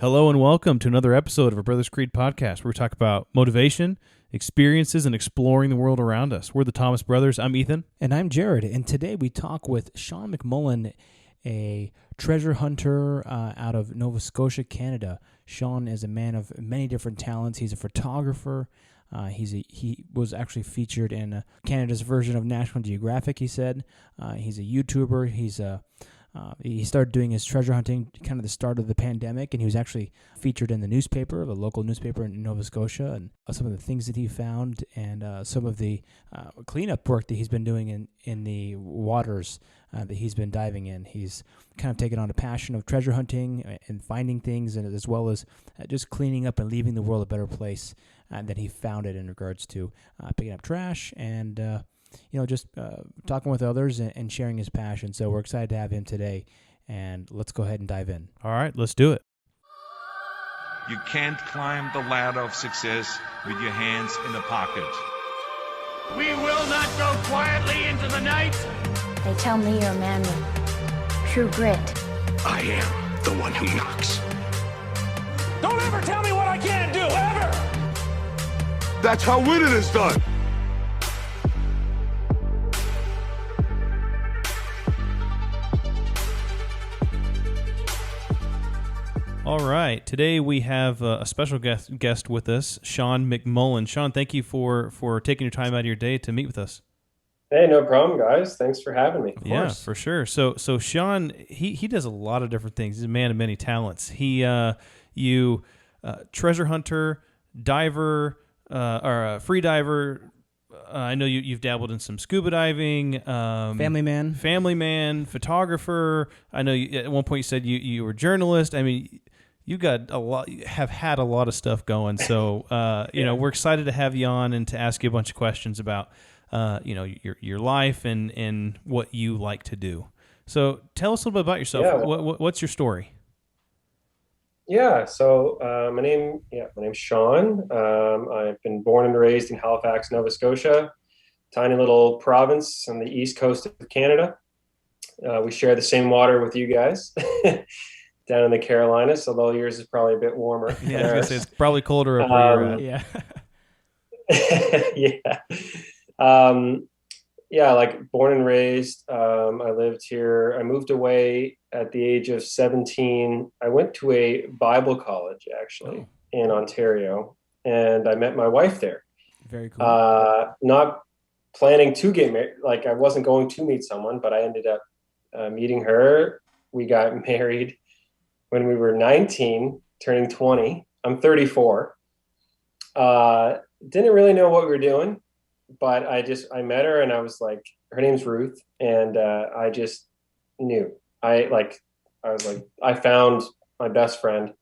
Hello and welcome to another episode of our Brothers Creed podcast, where we talk about motivation, experiences, and exploring the world around us. We're the Thomas Brothers. I'm Ethan. And I'm Jared. And today we talk with Sean McMullen, a treasure hunter out of Nova Scotia, Canada. Sean is a man of many different talents. He's a photographer. He was actually featured in Canada's version of National Geographic, he said. He's a YouTuber. He started doing his treasure hunting kind of the start of the pandemic, and he was actually featured in the newspaper, the local newspaper in Nova Scotia, and some of the things that he found and some of the cleanup work that he's been doing in the waters that he's been diving in. He's kind of taken on a passion of treasure hunting and finding things, and as well as just cleaning up and leaving the world a better place that he found it in regards to picking up trash and just talking with others and sharing his passion. So we're excited to have him today, and let's go ahead and dive in. All right, let's do it. You can't climb the ladder of success with your hands in the pocket. We will not go quietly into the night. They tell me you're a man with true grit. I am the one who knocks. Don't ever tell me what I can't do, ever! That's how winning is done. All right, today we have a special guest with us, Sean McMullen. Sean, thank you for taking your time out of your day to meet with us. Hey, no problem, guys. Thanks for having me. Of course, for sure. So Sean, he does a lot of different things. He's a man of many talents. You treasure hunter, diver, or a free diver. I know you've dabbled in some scuba diving. Family man, photographer. I know at one point you said you were a journalist. I mean, you got a lot. Have had a lot of stuff going. So we're excited to have you on and to ask you a bunch of questions about your life and what you like to do. So tell us a little bit about yourself. Yeah. What's your story? Yeah, so my name's Sean. I've been born and raised in Halifax, Nova Scotia, tiny little province on the east coast of Canada. We share the same water with you guys down in the Carolinas, although yours is probably a bit warmer. Yeah, I was gonna say it's probably colder up where you're at. Yeah. Like born and raised. I lived here. I moved away at the age of 17. I went to a Bible college, actually, in Ontario, and I met my wife there. Very cool. Not planning to get married. Like I wasn't going to meet someone, but I ended up meeting her. We got married when we were 19, turning 20. I'm 34. Didn't really know what we were doing, but I met her and I was like, her name's Ruth. And I just knew. I found my best friend,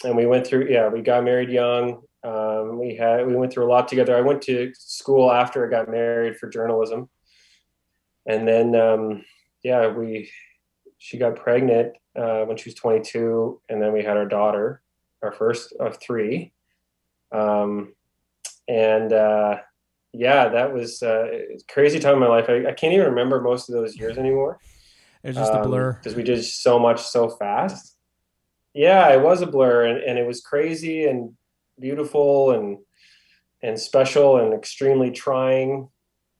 and we went through, we got married young. We went through a lot together. I went to school after I got married for journalism. And then, she got pregnant when she was 22. And then we had our daughter, our first of three. That was a crazy time in my life. I can't even remember most of those years anymore. It's just a blur. Because we did so much so fast. Yeah, it was a blur, and it was crazy and beautiful and special and extremely trying,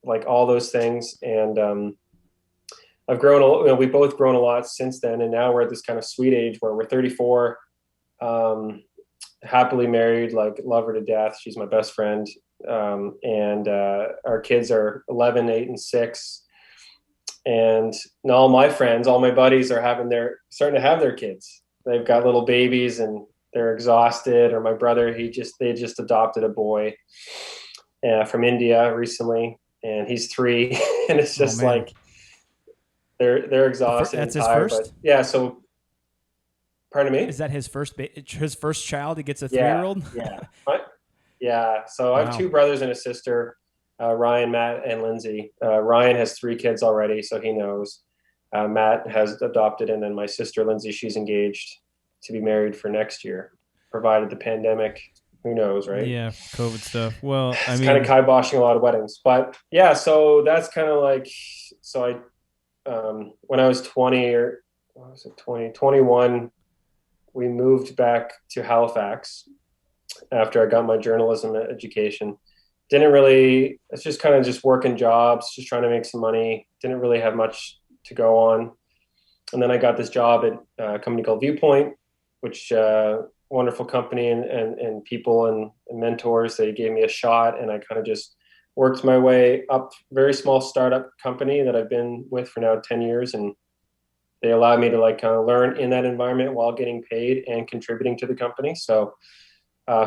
like all those things. And I've grown we've both grown a lot since then, and now we're at this kind of sweet age where we're 34, happily married, like love her to death. She's my best friend. And our kids are 11, 8, and 6. And all my friends, all my buddies are starting to have their kids. They've got little babies and they're exhausted. Or my brother, they just adopted a boy from India recently, and he's 3. And it's just like they're exhausted. That's and his tired, first. But yeah. So, pardon me. Is that his first child? He gets a 3-year-old. Yeah. Yeah. So I have 2 brothers and a sister. Ryan, Matt, and Lindsay. Ryan has 3 kids already, so he knows. Matt has adopted, and then my sister, Lindsay, she's engaged to be married for next year, provided the pandemic. Who knows, right? Yeah, COVID stuff. Well, it's kind of kiboshing a lot of weddings. But yeah, so that's kind of like, so I, when I was 20 or what was it, 21, we moved back to Halifax after I got my journalism education. It's just kind of just working jobs, just trying to make some money. Didn't really have much to go on. And then I got this job at a company called Viewpoint, which wonderful company and people and mentors. They gave me a shot, and I kind of just worked my way up. Very small startup company that I've been with for now 10 years. And they allowed me to like kind of learn in that environment while getting paid and contributing to the company. So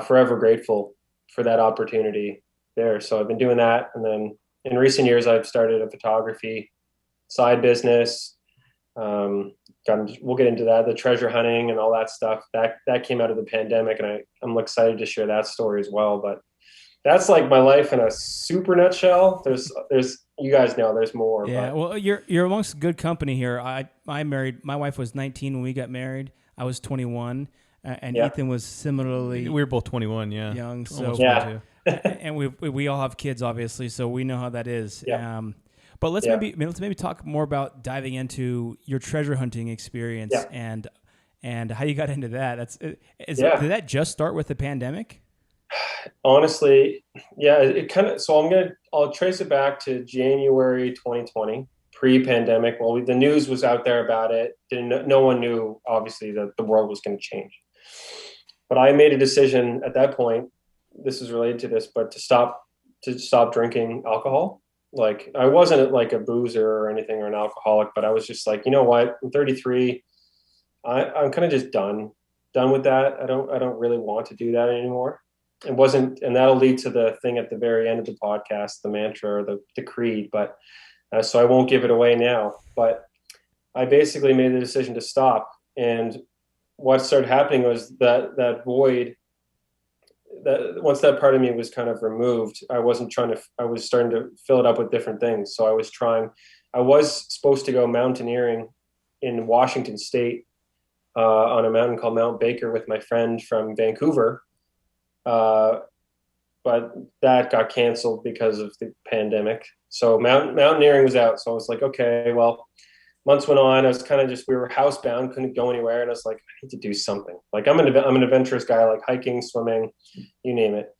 forever grateful for that opportunity there. So I've been doing that. And then in recent years, I've started a photography side business. We'll get into that, the treasure hunting and all that stuff that came out of the pandemic. And I'm excited to share that story as well. But that's like my life in a super nutshell. There's, you guys know there's more. Yeah. But. Well, you're amongst good company here. I married, my wife was 19 when we got married. I was 21. And Yeah. Ethan was similarly We were both 21, yeah. young. So Almost Yeah. 22. and we all have kids, obviously, so we know how that is. Yeah. But let's Yeah. maybe talk more about diving into your treasure hunting experience Yeah. and how you got into that. Did that just start with the pandemic? Honestly, yeah, it kind of, so I'll trace it back to January 2020, pre-pandemic. Well, the news was out there about it. No one knew, obviously, that the world was going to change. But I made a decision at that point, this is related to this, but to stop drinking alcohol. Like, I wasn't like a boozer or anything or an alcoholic, but I was just like, you know what, I'm 33. I'm kind of just done with that. I don't really want to do that anymore. It wasn't, and that'll lead to the thing at the very end of the podcast, the mantra or the creed, but so I won't give it away now. But I basically made the decision to stop. And what started happening was that void, that once that part of me was kind of removed, I was starting to fill it up with different things. So I was supposed to go mountaineering in Washington State on a mountain called Mount Baker with my friend from Vancouver. But that got canceled because of the pandemic. So mountaineering was out. So I was like, okay, well, months went on. I was kind of we were housebound, couldn't go anywhere. And I was like, I need to do something. Like I'm an adventurous guy, like hiking, swimming, you name it.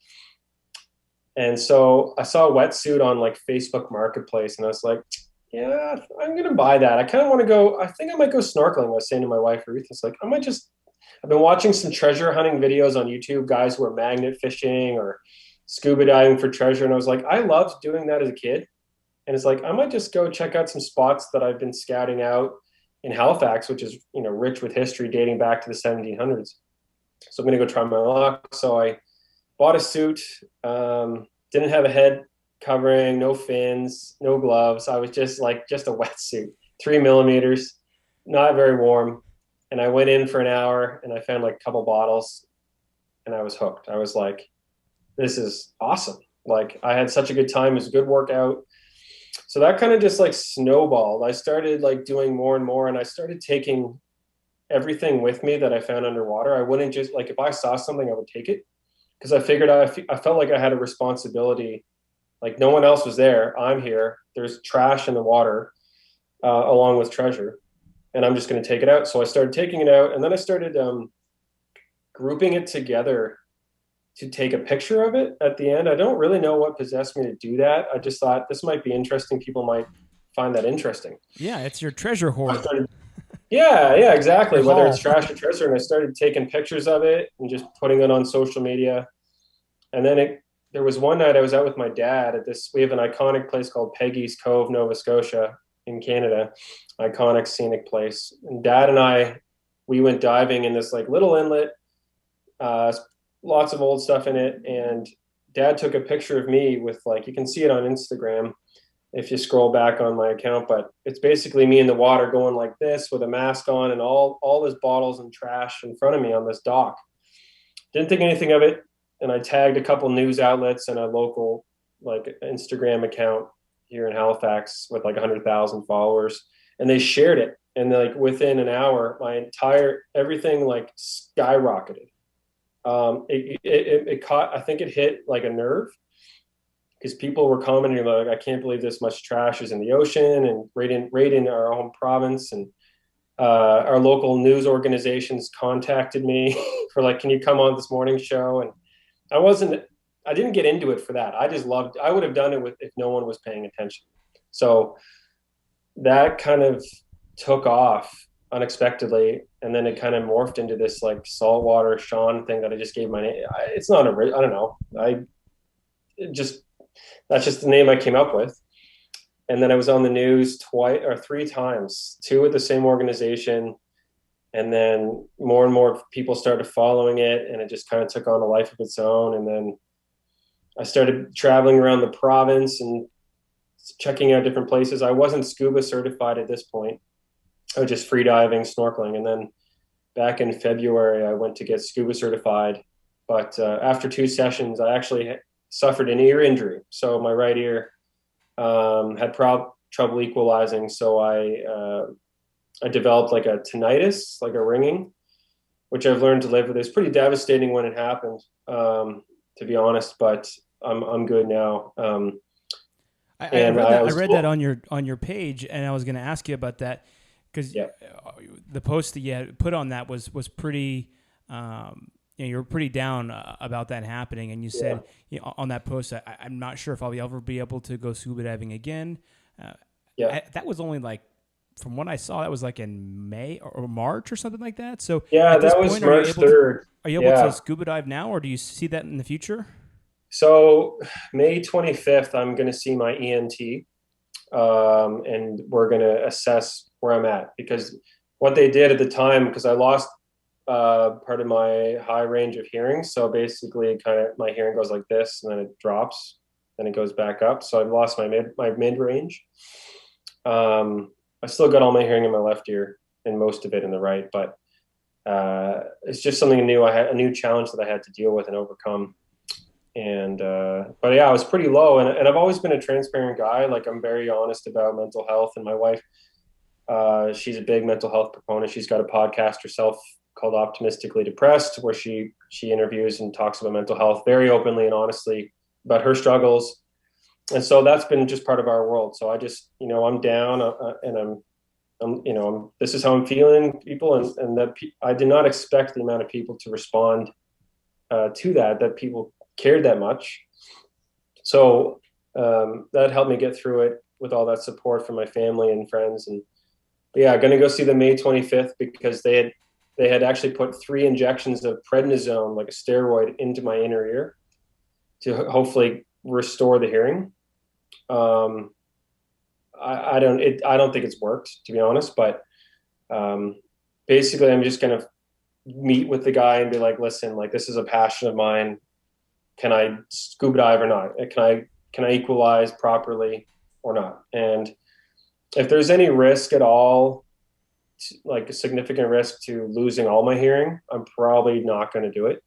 And so I saw a wetsuit on like Facebook Marketplace, and I was like, yeah, I'm going to buy that. I kind of want to go, I think I might go snorkeling. I was saying to my wife, Ruth, it's like, I've been watching some treasure hunting videos on YouTube, guys who are magnet fishing or scuba diving for treasure. And I was like, I loved doing that as a kid. And it's like, I might just go check out some spots that I've been scouting out in Halifax, which is, rich with history dating back to the 1700s. So I'm going to go try my luck. So I bought a suit, didn't have a head covering, no fins, no gloves. I was just a wetsuit, 3 millimeters, not very warm. And I went in for an hour and I found like a couple bottles and I was hooked. I was like, this is awesome. Like I had such a good time. It was a good workout. So that kind of just like snowballed. I started like doing more and more, and I started taking everything with me that I found underwater. I wouldn't just like, if I saw something, I would take it, because I figured I felt like I had a responsibility. Like no one else was there. I'm here. There's trash in the water along with treasure, and I'm just going to take it out. So I started taking it out, and then I started grouping it together to take a picture of it at the end. I don't really know what possessed me to do that. I just thought this might be interesting. People might find that interesting. Yeah, it's your treasure hoard. Yeah, exactly. Whether it's trash or treasure. And I started taking pictures of it and just putting it on social media. And then there was one night I was out with my dad at we have an iconic place called Peggy's Cove, Nova Scotia in Canada, iconic scenic place. And Dad and we went diving in this like little inlet, lots of old stuff in it. And Dad took a picture of me with like, you can see it on Instagram if you scroll back on my account, but it's basically me in the water going like this with a mask on and all his bottles and trash in front of me on this dock. Didn't think anything of it. And I tagged a couple news outlets and a local like Instagram account here in Halifax with like 100,000 followers. And they shared it. And like within an hour, everything like skyrocketed. It caught, I think it hit like a nerve, because people were commenting like, I can't believe this much trash is in the ocean and right in our home province. And our local news organizations contacted me for like, can you come on this morning show? And I didn't get into it for that. I would have done it if no one was paying attention. So that kind of took off unexpectedly. And then it kind of morphed into this like saltwater Sean thing that I just gave my name. It's not I don't know. That's just the name I came up with. And then I was on the news three times, two with the same organization. And then more and more people started following it, and it just kind of took on a life of its own. And then I started traveling around the province and checking out different places. I wasn't scuba certified at this point. I was just free diving, snorkeling. And then back in February, I went to get scuba certified. But after 2 sessions, I actually suffered an ear injury. So my right ear had trouble equalizing. So I developed like a tinnitus, like a ringing, which I've learned to live with. It's pretty devastating when it happened, to be honest, but I'm good now. I read that on your page, and I was going to ask you about that because the post that you had put on that was pretty. You were pretty down about that happening, and you said on that post, I'm not sure if I'll ever be able to go scuba diving again. That was only like, from what I saw, that was like in May or March or something like that. So that was March 3rd. Are you able to scuba dive now, or do you see that in the future? So May 25th, I'm going to see my ENT, and we're going to assess where I'm at, because what they did at the time, because I lost part of my high range of hearing. So basically kind of my hearing goes like this, and then it drops, then it goes back up. So I've lost my mid range. I still got all my hearing in my left ear and most of it in the right, but it's just something new. I had a new challenge that I had to deal with and overcome. And but I was pretty low, and I've always been a transparent guy. Like, I'm very honest about mental health, and my wife, she's a big mental health proponent. She's got a podcast herself called Optimistically Depressed, where she interviews and talks about mental health very openly and honestly about her struggles. And so that's been just part of our world. So I just, I'm down, and this is how I'm feeling, people. And that I did not expect the amount of people to respond to that people cared that much. So that helped me get through it with all that support from my family and friends. And going to go see them May 25th, because they had actually put 3 injections of prednisone, like a steroid, into my inner ear to hopefully restore the hearing. I don't think it's worked, to be honest, but basically I'm just going to meet with the guy and be like, listen, like, this is a passion of mine. Can I scuba dive or not? Can I equalize properly or not? And if there's any risk at all, like a significant risk to losing all my hearing, I'm probably not going to do it,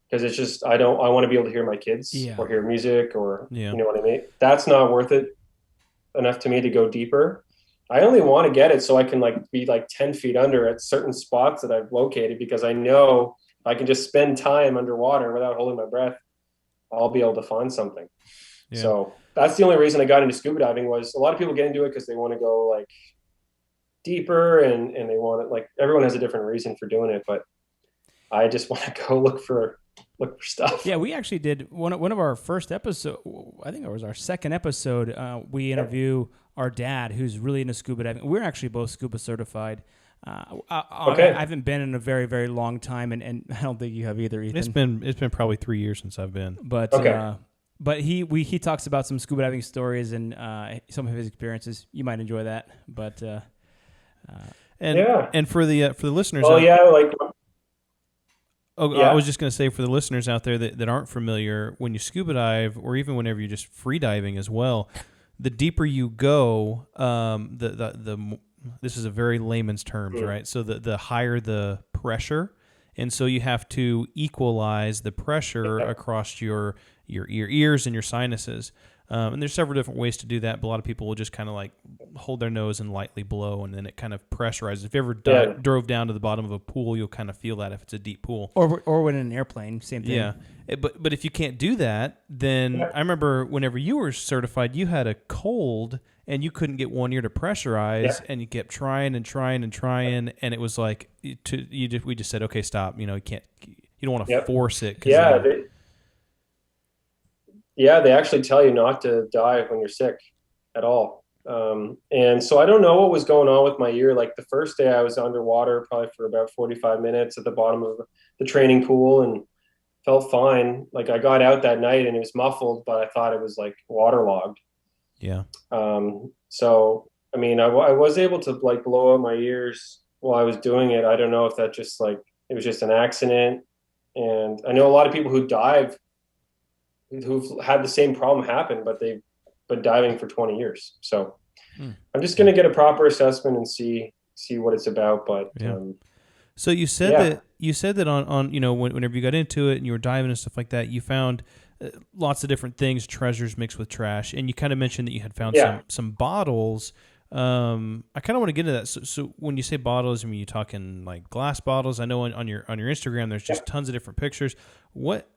because it's just, I want to be able to hear my kids or hear music, or you know what I mean? That's not worth it enough to me to go deeper. I only want to get it so I can be 10 feet under at certain spots that I've located, because I know if I can just spend time underwater without holding my breath, I'll be able to find something. Yeah. So that's the only reason I got into scuba diving. Was a lot of people get into it because they want to go like deeper, and they want it, like, everyone has a different reason for doing it, but I just want to go look for stuff. Yeah, we actually did one of our first episode. I think it was our second episode. We interview our dad, who's really into scuba diving. We're actually both scuba certified. I haven't been in a very, very long time, and I don't think you have either, Ethan. It's been probably 3 years since I've been. But but he talks about some scuba diving stories and some of his experiences. You might enjoy that. But and for the listeners. I was just going to say, for the listeners out there that aren't familiar, when you scuba dive, or even whenever you're just free diving as well, the deeper you go, this is a very layman's terms, right? So the higher the pressure, and so you have to equalize the pressure across your ears and your sinuses. And there's several different ways to do that, but a lot of people will just kind of like hold their nose and lightly blow, and then it kind of pressurizes. If you ever drove down to the bottom of a pool, you'll kind of feel that if it's a deep pool. Or when in an airplane, same thing. Yeah, but if you can't do that, then I remember whenever you were certified, you had a cold, and you couldn't get one ear to pressurize, and you kept trying and trying and trying, and it was like we just said, okay, stop. You don't want to force it. They actually tell you not to dive when you're sick at all. And so I don't know what was going on with my ear. Like the first day I was underwater probably for about 45 minutes at the bottom of the training pool and felt fine. Like I got out that night and it was muffled, but I thought it was like waterlogged. Yeah. So, I mean, I was able to like blow out my ears while I was doing it. I don't know if that just like, it was just an accident. And I know a lot of people who dive who've had the same problem happen, but they've been diving for 20 years. So I'm just going to get a proper assessment and see what it's about. But so you said that on whenever you got into it and you were diving and stuff like that, you found lots of different things, treasures mixed with trash, and you kind of mentioned that you had found some bottles. I kind of want to get into that. So when you say bottles, I mean, you talking like glass bottles? I know on your Instagram there's just tons of different pictures. What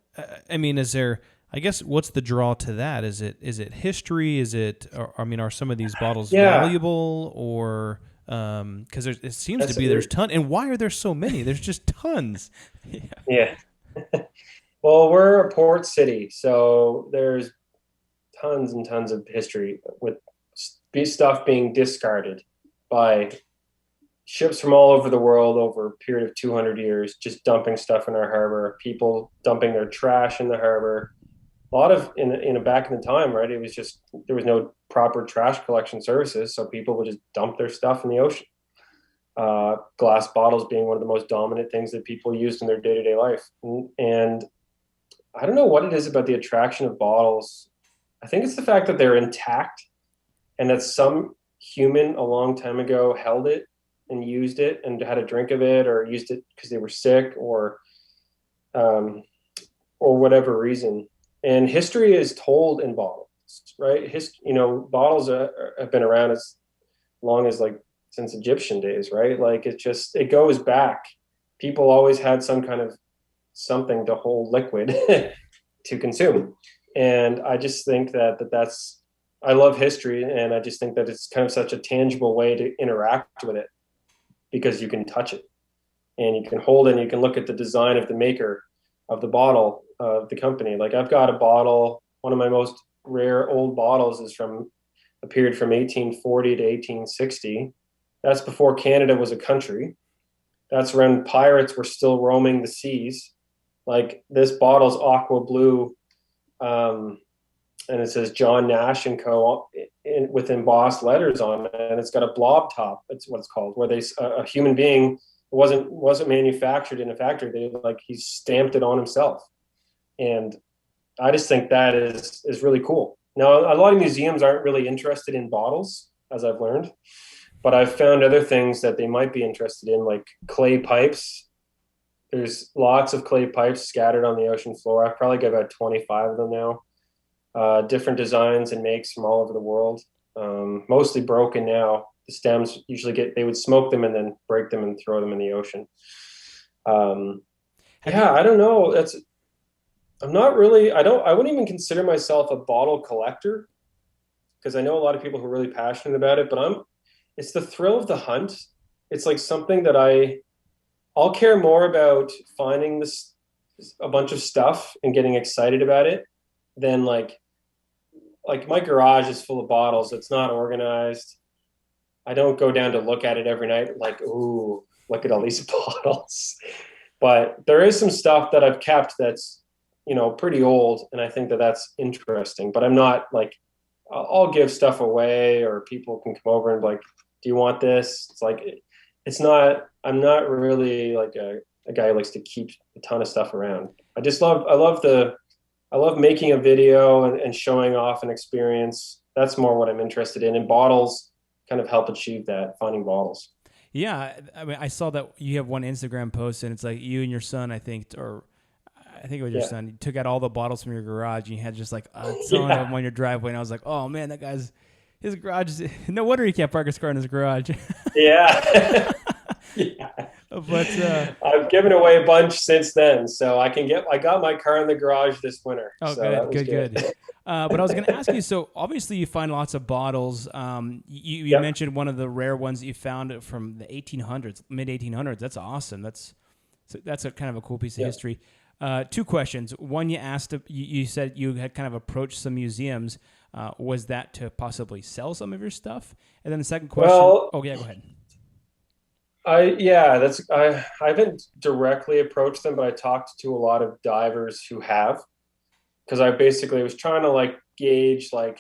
I mean, is there? I guess what's the draw to that? Is it history? Is it? Are some of these bottles valuable or? Because it seems to be there's tons. And why are there so many? There's just tons. Yeah. Well, we're a port city, so there's tons and tons of history with stuff being discarded by ships from all over the world over a period of 200 years, just dumping stuff in our harbor, people dumping their trash in the harbor. A lot of back in the time, right? It was just, there was no proper trash collection services. So people would just dump their stuff in the ocean. Glass bottles being one of the most dominant things that people used in their day-to-day life. And I don't know what it is about the attraction of bottles. I think it's the fact that they're intact and that some human a long time ago held it and used it and had a drink of it or used it because they were sick or whatever reason. And history is told in bottles, right? Bottles have been around as long as like since Egyptian days, right? Like it goes back. People always had some kind of something to hold liquid to consume. And I just think that's, I love history. And I just think that it's kind of such a tangible way to interact with it because you can touch it and you can hold it and you can look at the design of the maker of the bottle of the company. Like I've got a bottle, one of my most rare old bottles is from a period from 1840 to 1860. That's before Canada was a country. That's when pirates were still roaming the seas. Like this bottle's aqua blue, and it says John Nash and Co. with embossed letters on it, and it's got a blob top. That's what it's called, where a human being wasn't manufactured in a factory. He stamped it on himself, and I just think that is really cool. Now, a lot of museums aren't really interested in bottles, as I've learned, but I've found other things that they might be interested in, like clay pipes. There's lots of clay pipes scattered on the ocean floor. I've probably got about 25 of them now, different designs and makes from all over the world, mostly broken now. The stems they would smoke them and then break them and throw them in the ocean. I don't know. I wouldn't even consider myself a bottle collector because I know a lot of people who are really passionate about it, but it's the thrill of the hunt. It's like something that I'll care more about finding a bunch of stuff and getting excited about it than like my garage is full of bottles. It's not organized. I don't go down to look at it every night like, ooh, look at all these bottles. But there is some stuff that I've kept that's, pretty old. And I think that that's interesting. But I'm not like, I'll give stuff away or people can come over and be like, do you want this? It's like, I'm not really like a guy who likes to keep a ton of stuff around. I love making a video and showing off an experience. That's more what I'm interested in. And bottles kind of help achieve that, finding bottles. Yeah. I mean, I saw that you have one Instagram post and it's like you and your son, I think it was your son. You took out all the bottles from your garage and you had just like a ton of them on your driveway. And I was like, oh man, that guy's, no wonder he can't park his car in his garage. Yeah. But I've given away a bunch since then, so I got my car in the garage this winter. Oh, so that was good. But I was going to ask you, so obviously you find lots of bottles. You mentioned one of the rare ones that you found from the 1800s, mid 1800s. That's awesome. That's a kind of a cool piece of history. 2 questions. One, you said you had kind of approached some museums. Was that to possibly sell some of your stuff? And then the second question. Well, go ahead. I haven't directly approached them, but I talked to a lot of divers who have, because I basically was trying to like gauge like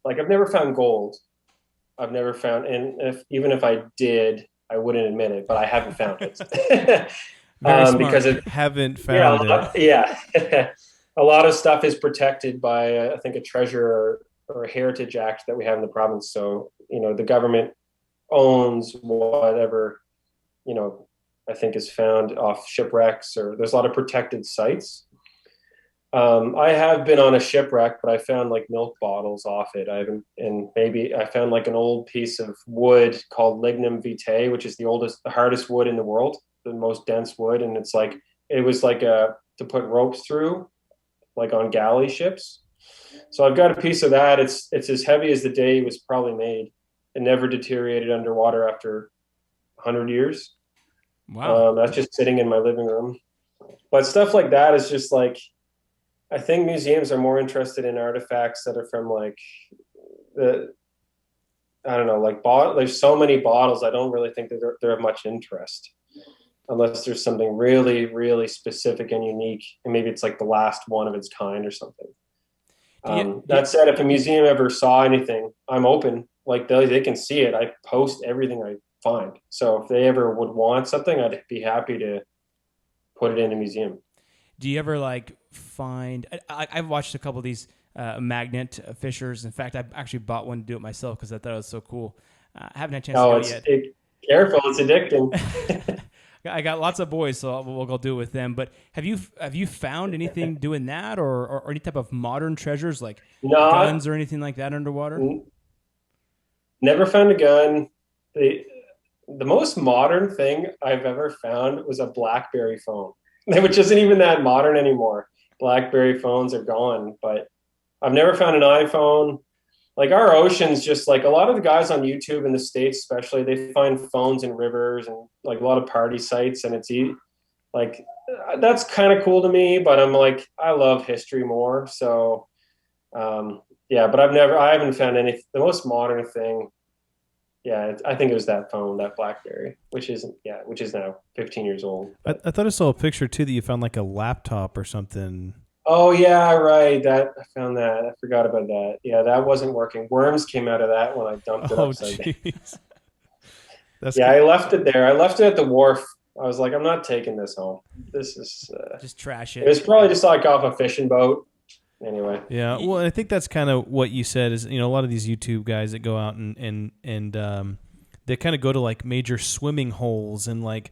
I've never found gold. I've never found, and even if I did, I wouldn't admit it, but I haven't found it. Very smart. Because it haven't found it. A lot of stuff is protected by I think a treasure or a heritage act that we have in the province. So the government owns whatever I think is found off shipwrecks, or there's a lot of protected sites. I have been on a shipwreck, but I found like milk bottles off it. Maybe I found like an old piece of wood called lignum vitae, which is the hardest wood in the world, the most dense wood. And it was like to put ropes through, like on galley ships. So I've got a piece of that. It's as heavy as the day it was probably made. It never deteriorated underwater after 100 years. Wow. That's just sitting in my living room. But stuff like that is just like, I think museums are more interested in artifacts that are from like there's so many bottles. I don't really think that they're of much interest unless there's something really, really specific and unique. And maybe it's like the last one of its kind or something. That said, if a museum ever saw anything, I'm open. Like they can see it. I post everything I find. So if they ever would want something, I'd be happy to put it in a museum. Do you ever like find? I've watched a couple of these magnet fishers. In fact, I actually bought one to do it myself because I thought it was so cool. I haven't had a chance to go yet. Careful, it's addicting. I got lots of boys, so we'll go do it with them. But have you found anything doing that, or any type of modern treasures like guns or anything like that underwater? Never found a gun. The most modern thing I've ever found was a BlackBerry phone, which isn't even that modern anymore. BlackBerry phones are gone, but I've never found an iPhone. Like our ocean's just like a lot of the guys on YouTube in the States, especially, they find phones in rivers and like a lot of party sites, and it's like that's kind of cool to me. But I'm like, I love history more, so but I haven't found anything. The most modern thing, I think it was that phone, that BlackBerry, which is now 15 years old. I thought I saw a picture too that you found like a laptop or something. Oh yeah, right. I found that. I forgot about that. Yeah, that wasn't working. Worms came out of that when I dumped it upside down. I left it there. I left it at the wharf. I was like, I'm not taking this home. This is just trash it. It was probably just like off a fishing boat. Anyway. Yeah. Well, I think that's kind of what you said is, a lot of these YouTube guys that go out and they kind of go to like major swimming holes and like,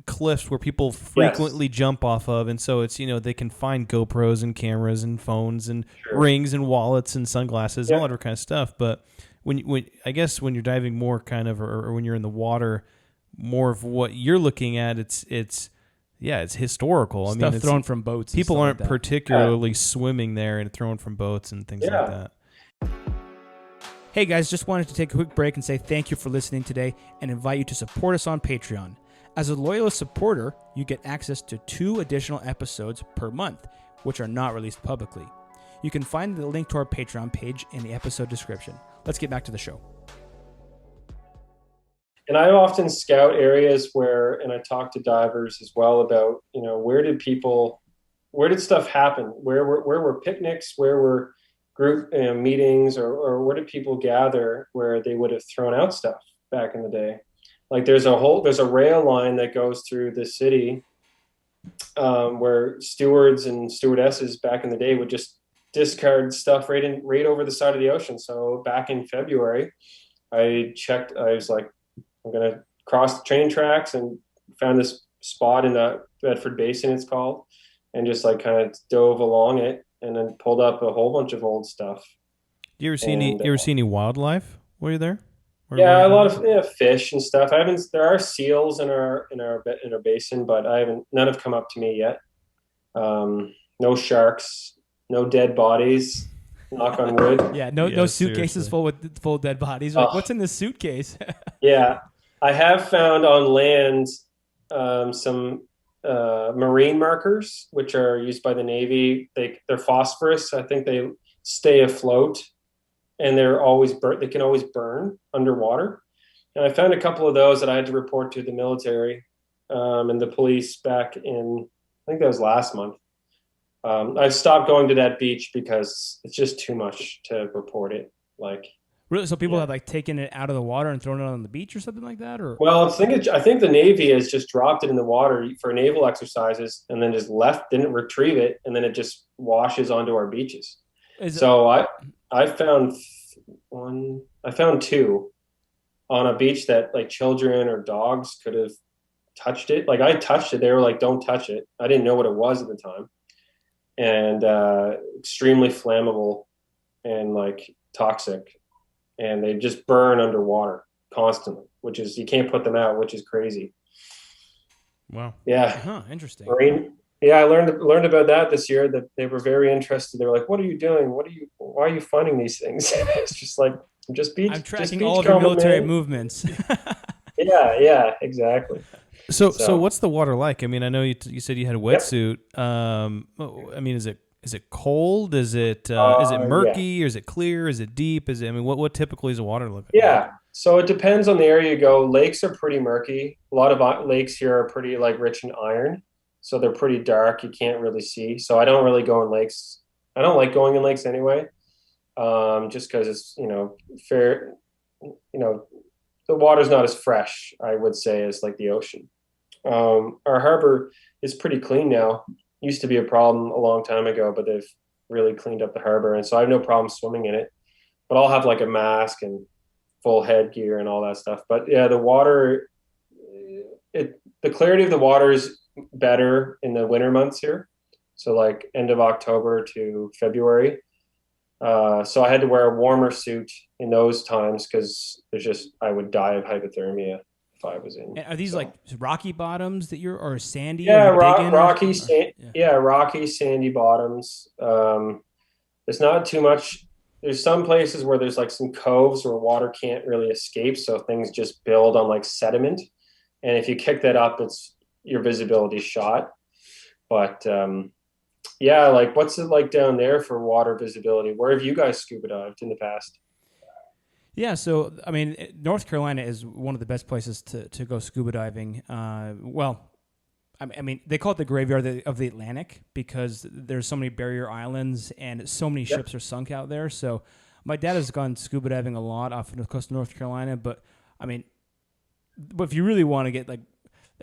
cliffs where people frequently jump off of, and so it's they can find GoPros and cameras and phones and rings and wallets and sunglasses and all that kind of stuff. But when I guess when you're diving more kind of or when you're in the water, more of what you're looking at, it's historical. Stuff thrown from boats. People aren't particularly swimming there and thrown from boats and things like that. Hey guys, just wanted to take a quick break and say thank you for listening today and invite you to support us on Patreon. As a loyalist supporter, you get access to 2 additional episodes per month, which are not released publicly. You can find the link to our Patreon page in the episode description. Let's get back to the show. And I often scout areas and I talk to divers as well about, where did stuff happen? Where were picnics? Where were group meetings? Or where did people gather where they would have thrown out stuff back in the day? Like there's a rail line that goes through the city where stewards and stewardesses back in the day would just discard stuff right over the side of the ocean. So back in February, I checked. I was like, I'm gonna cross the train tracks and found this spot in the Bedford Basin, it's called, and just like kind of dove along it and then pulled up a whole bunch of old stuff. Do you ever see any wildlife while you're there? Yeah, a lot of fish and stuff. I haven't. There are seals in our basin, but I haven't. None have come up to me yet. No sharks, no dead bodies. Knock on wood. Yeah, no suitcases full of dead bodies. Like, what's in this suitcase? Yeah, I have found on land some marine markers, which are used by the Navy. They're phosphorus. I think they stay afloat, and they can always burn underwater. And I found a couple of those that I had to report to the military and the police back in, I think that was last month. I stopped going to that beach because it's just too much to report it. Like, really? So people have like taken it out of the water and thrown it on the beach or something like that? Or well, I think the Navy has just dropped it in the water for naval exercises and then just didn't retrieve it, and then it just washes onto our beaches. I found two on a beach that like children or dogs could have touched it. Like I touched it. They were like, "Don't touch it." I didn't know what it was at the time. And extremely flammable and like toxic, and they just burn underwater constantly, which is, you can't put them out, which is crazy. Wow. Yeah. Interesting. Yeah, I learned about that this year. That they were very interested. They were like, "What are you doing? Why are you finding these things?" It's just like, I'm tracking all of your military movements. Yeah, exactly. So what's the water like? I mean, I know you said you had a wetsuit. I mean, is it cold? Is it murky? Or is it clear? Is it deep? What typically is the water look like? Yeah. So it depends on the area you go. Lakes are pretty murky. A lot of lakes here are pretty like rich in iron, so they're pretty dark. You can't really see. So I don't really go in lakes. I don't like going in lakes anyway, just because it's fair. The water's not as fresh, I would say, as like the ocean. Our harbor is pretty clean now. Used to be a problem a long time ago, but they've really cleaned up the harbor, and so I have no problem swimming in it. But I'll have like a mask and full headgear and all that stuff. But yeah, the water, the clarity of the water is better in the winter months here. So like end of October to February. So I had to wear a warmer suit in those times because I would die of hypothermia if I was in. And are these like rocky bottoms or sandy? Yeah, rocky, sandy bottoms. There's not too much. There's some places where there's like some coves where water can't really escape, so things just build on like sediment. And if you kick that up, your visibility shot. But yeah, like what's it like down there for water visibility? Where have you guys scuba dived in the past? Yeah, so I mean, North Carolina is one of the best places to go scuba diving. Well, I mean, they call it the graveyard of the Atlantic because there's so many barrier islands and so many ships are sunk out there. So my dad has gone scuba diving a lot off the coast of North Carolina, but I mean, if you really want to get like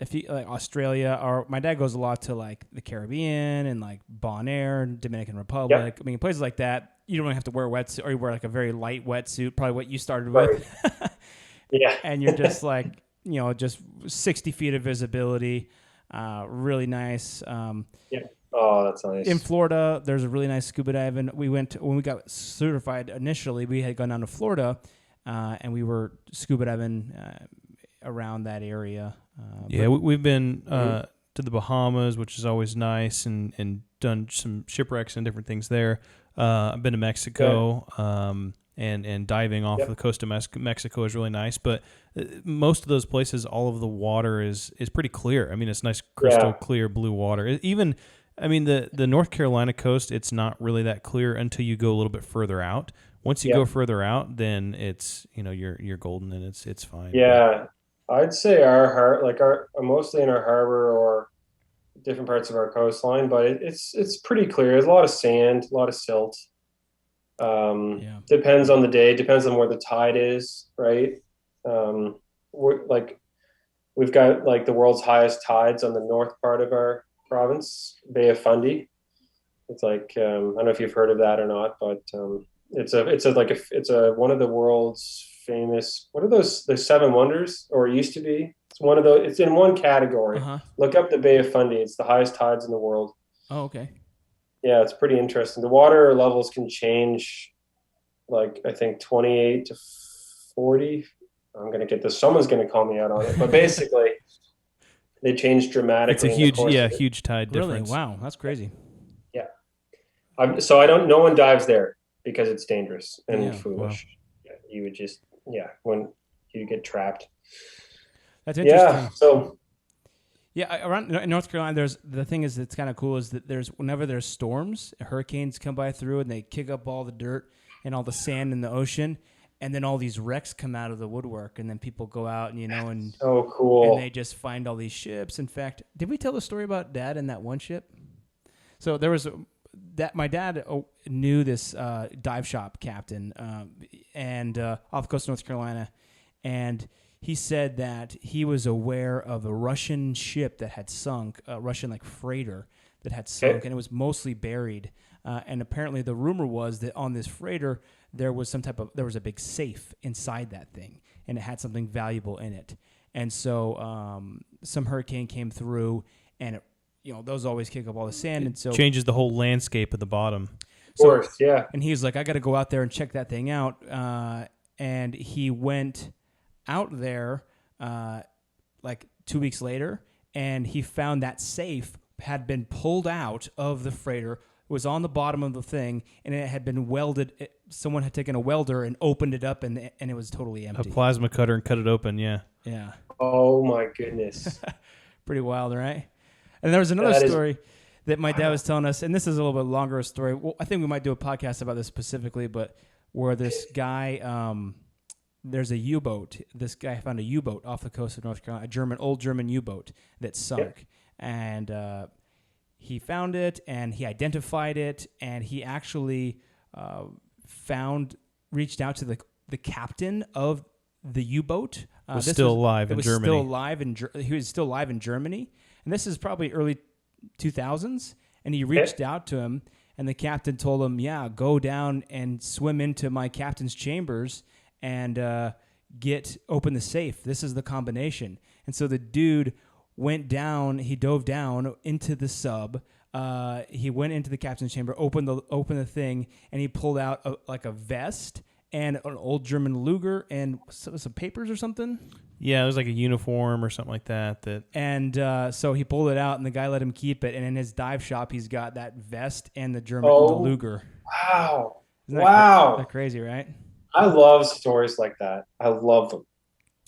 Australia, or my dad goes a lot to like the Caribbean and like Bonaire, Dominican Republic. Yep. I mean, places like that, you don't really have to wear a wetsuit, or you wear like a very light wetsuit, probably what you started with. Yeah. And you're just like, just 60 feet of visibility. Really nice. Yeah. Oh, that's nice. In Florida, there's a really nice scuba diving. When we got certified initially, we had gone down to Florida, and we were scuba diving around that area. We've been to the Bahamas, which is always nice, and done some shipwrecks and different things there. I've been to Mexico, and diving off the coast of Mexico is really nice. But most of those places, all of the water is pretty clear. I mean, it's nice crystal clear blue water. Even, I mean, the North Carolina coast, it's not really that clear until you go a little bit further out. Once you go further out, then it's you're golden and it's fine. Yeah. I'd say our mostly in our harbor or different parts of our coastline, but it's pretty clear. There's a lot of sand, a lot of silt. Depends on the day, depends on where the tide is, right? We've got like the world's highest tides on the north part of our province, Bay of Fundy. It's like I don't know if you've heard of that or not, but it's one of the world's famous, what are those, the seven wonders, or it used to be? It's one of those, it's in one category. Look up the Bay of Fundy. It's the highest tides in the world. Oh, okay. Yeah, it's pretty interesting. The water levels can change, like I think 28 to 40 I'm going to get this. Someone's going to call me out on it. But basically, they changed dramatically. It's a huge tide difference. Really? Wow, that's crazy. Yeah. No one dives there because it's dangerous and foolish. Wow. Yeah, you would just, when you get trapped. That's interesting. Yeah. So. Yeah, around in North Carolina, the thing is that's kind of cool is that whenever there's storms, hurricanes come by through and they kick up all the dirt and all the sand in the ocean, and then all these wrecks come out of the woodwork, and then people go out and so cool, and they just find all these ships. In fact, did we tell the story about Dad and that one ship? So there was my dad knew this dive shop captain and off the coast of North Carolina, and he said that he was aware of a Russian ship that had sunk, a Russian freighter that had sunk, and it was mostly buried. And apparently, the rumor was that on this freighter there was a big safe inside that thing, and it had something valuable in it. And so, some hurricane came through, and those always kick up all the sand, and so changes the whole landscape at the bottom. Of course, yeah. And he was like, "I got to go out there and check that thing out." And he went out there 2 weeks later, and he found that safe had been pulled out of the freighter, was on the bottom of the thing, and it had been welded. Someone had taken a welder and opened it up, and it was totally empty. A plasma cutter and cut it open, yeah. Yeah. Oh, my goodness. Pretty wild, right? And there was another story that my dad was telling us, and this is a little bit longer a story. Well, I think we might do a podcast about this specifically, but where this guy... there's a U-boat. This guy found a U-boat off the coast of North Carolina, old German U-boat that sunk. And he found it, and he identified it, and he actually reached out to the captain of the U-boat. Was still alive in Germany. He was still alive in Germany. And this is probably early 2000s. And he reached out to him, and the captain told him, go down and swim into my captain's chambers and open the safe. This is the combination. And so the dude went down. He dove down into the sub. He went into the captain's chamber, opened the thing, and he pulled out a vest and an old German Luger and some papers or something. Yeah, it was like a uniform or something like that. And so he pulled it out, and the guy let him keep it. And in his dive shop, he's got that vest and the German the Luger. Wow! Isn't that crazy, right? I love stories like that. I love them.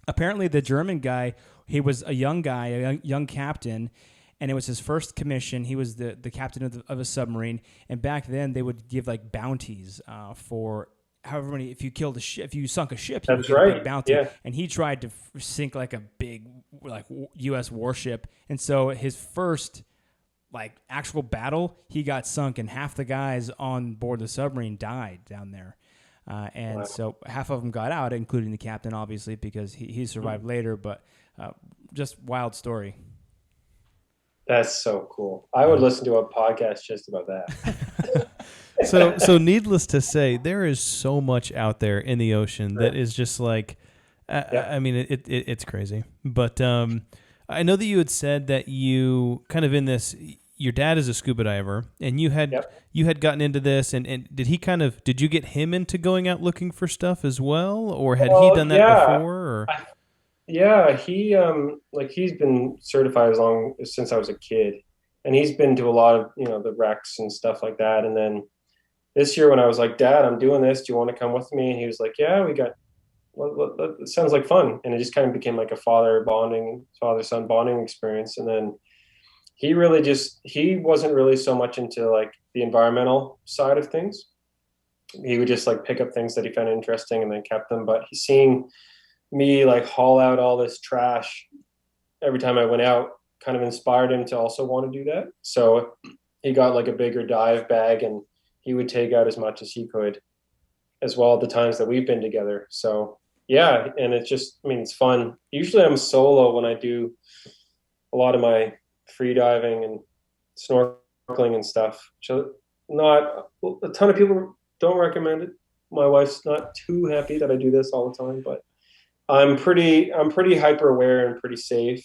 Apparently, the German guy, he was a young guy, a young captain, and it was his first commission. He was the captain of a submarine, and back then they would give bounties for however many. If you killed a ship, if you sunk a ship, you would get a big bounty. Yeah. And he tried to sink a big U.S. warship, and so his first actual battle, he got sunk, and half the guys on board the submarine died down there. So half of them got out, including the captain, obviously, because he survived later. But just wild story. That's so cool. I would listen to a podcast just about that. So needless to say, there is so much out there in the ocean that is just I mean, it's crazy. But I know that you had said that you kind of in this. Your dad is a scuba diver, and you had gotten into this, and did you get him into going out looking for stuff as well, or had he done that before? Or? He's been certified since I was a kid, and he's been to a lot of the wrecks and stuff like that. And then this year when I was like, Dad, I'm doing this. Do you want to come with me? And he was like, Yeah, we got. Well, it sounds like fun, and it just kind of became like a father-son bonding experience, and then. He wasn't really so much into the environmental side of things. He would just pick up things that he found interesting and then kept them. But he's seeing me haul out all this trash every time I went out kind of inspired him to also want to do that. So he got a bigger dive bag, and he would take out as much as he could as well at the times that we've been together. So yeah. And it's just, it's fun. Usually I'm solo when I do a lot of my free diving and snorkeling and stuff. So not a ton of people don't recommend it. My wife's not too happy that I do this all the time, but I'm pretty hyper aware and pretty safe.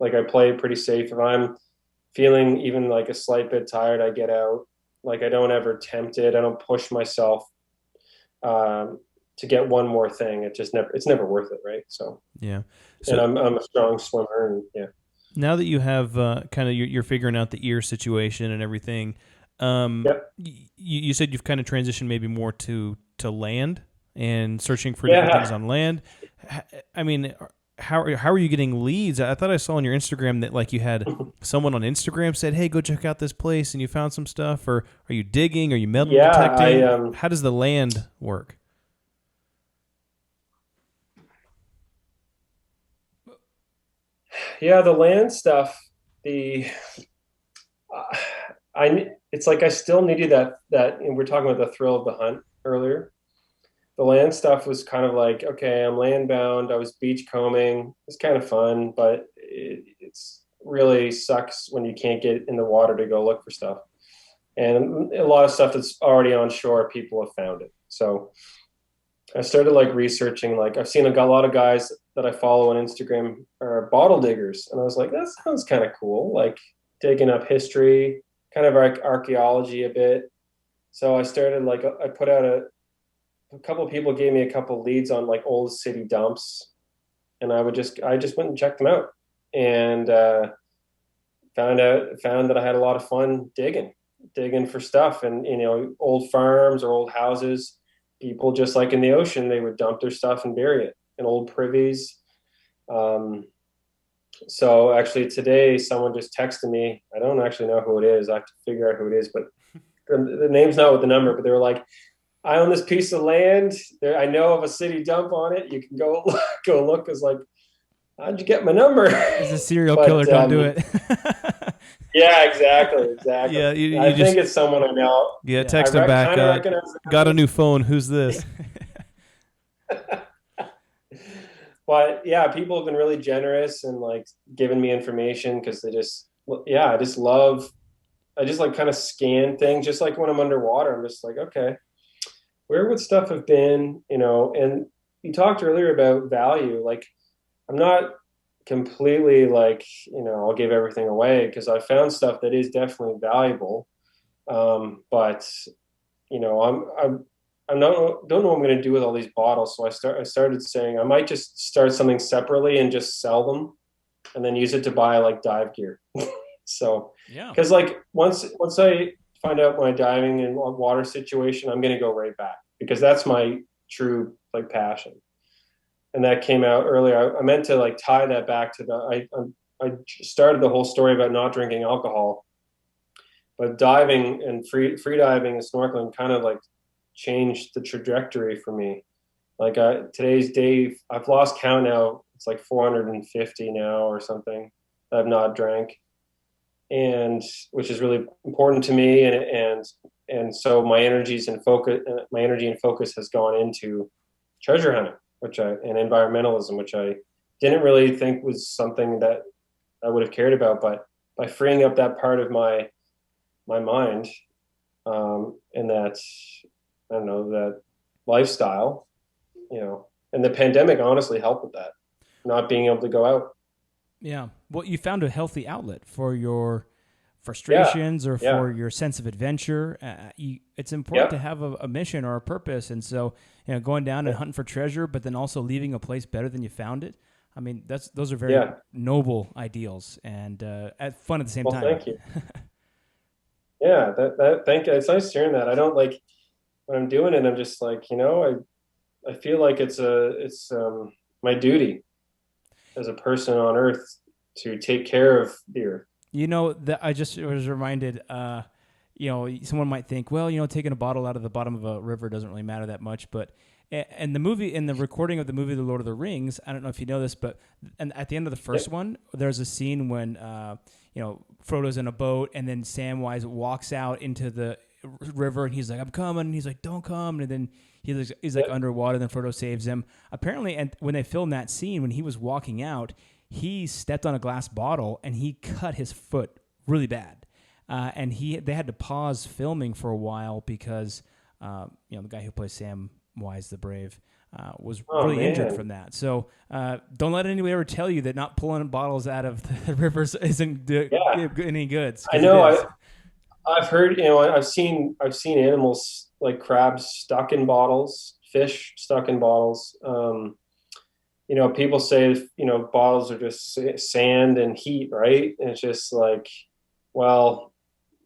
I play pretty safe. If I'm feeling even a slight bit tired, I get out. I don't ever tempt it. I don't push myself. to get one more thing. It's never worth it, right? So Yeah. and I'm a strong swimmer, and yeah. Now that you have kind of you're figuring out the ear situation and everything, Yep. you said you've kind of transitioned maybe more to land and searching for different things on land. I mean, how are you getting leads? I thought I saw on your Instagram that like you had someone on Instagram said, "Hey, go check out this place," and you found some stuff. Or are you digging? Are you metal detecting? How does the land work? Yeah, the land stuff. It's like I still needed that. And we're talking about the thrill of the hunt earlier. The land stuff was kind of like, okay, I'm land bound. I was beach combing. It's kind of fun, but it's really sucks when you can't get in the water to go look for stuff. And a lot of stuff that's already on shore, people have found it. So I started like researching, like I've seen a lot of guys that I follow on Instagram are bottle diggers. And I was like, that sounds kind of cool. Like digging up history, kind of like archaeology a bit. So I started like, I put out a couple of people gave me a couple of leads on like old city dumps. And I just went and checked them out and found that I had a lot of fun digging for stuff and, old farms or old houses. People just like in the ocean, they would dump their stuff and bury it in old privies. So actually today someone just texted me. I don't actually know who it is. I have to figure out who it is, but the name's not with the number, but they were like, I own this piece of land. I know of a city dump on it. You can go look. It's like, how'd you get my number? It's a serial killer. Don't do it. Yeah, exactly. Yeah, I think it's someone I know. Yeah, text him back. Got a new phone. Who's this? But yeah, people have been really generous and like giving me information because I just like kind of scan things. Just like when I'm underwater, I'm just like, okay, where would stuff have been? And you talked earlier about value. Like, I'm not completely like, I'll give everything away because I found stuff that is definitely valuable. But I don't know what I'm going to do with all these bottles. So I started saying I might just start something separately and just sell them and then use it to buy like dive gear. So, yeah, because like once I find out my diving and water situation, I'm going to go right back because that's my true like passion. And that came out earlier. I meant to like tie that back to I started the whole story about not drinking alcohol, but diving and free diving and snorkeling kind of like changed the trajectory for me. Like today's day, I've lost count now. It's like 450 now or something that I've not drank, and which is really important to me. And so my energy and focus has gone into treasure hunting, and environmentalism, which I didn't really think was something that I would have cared about, but by freeing up that part of my mind, and that, I don't know, that lifestyle, and the pandemic honestly helped with that, not being able to go out. Yeah. Well, you found a healthy outlet for your frustrations or for your sense of adventure. It's important to have a mission or a purpose. And so, going down and hunting for treasure, but then also leaving a place better than you found it. I mean, those are very noble ideals and fun at the same time. Thank you. Yeah, thank you. It's nice hearing that. I don't like when I'm doing it. I'm just like, I feel like it's my duty as a person on Earth to take care of the Earth. That I just was reminded. Someone might think, well, taking a bottle out of the bottom of a river doesn't really matter that much, but. And the recording of the movie The Lord of the Rings, I don't know if you know this, but at the end of the first one, there's a scene when Frodo's in a boat, and then Samwise walks out into the river, and he's like, "I'm coming," and he's like, "Don't come," and then he's like underwater, and then Frodo saves him. Apparently, and when they filmed that scene, when he was walking out, he stepped on a glass bottle and he cut his foot really bad, and they had to pause filming for a while because the guy who plays Samwise the Brave was really injured from that. So don't let anybody ever tell you that not pulling bottles out of the rivers isn't any good. I know. I've heard. I've seen animals like crabs stuck in bottles fish stuck in bottles. You know, people say, you know, bottles are just sand and heat, right? And it's just like, well,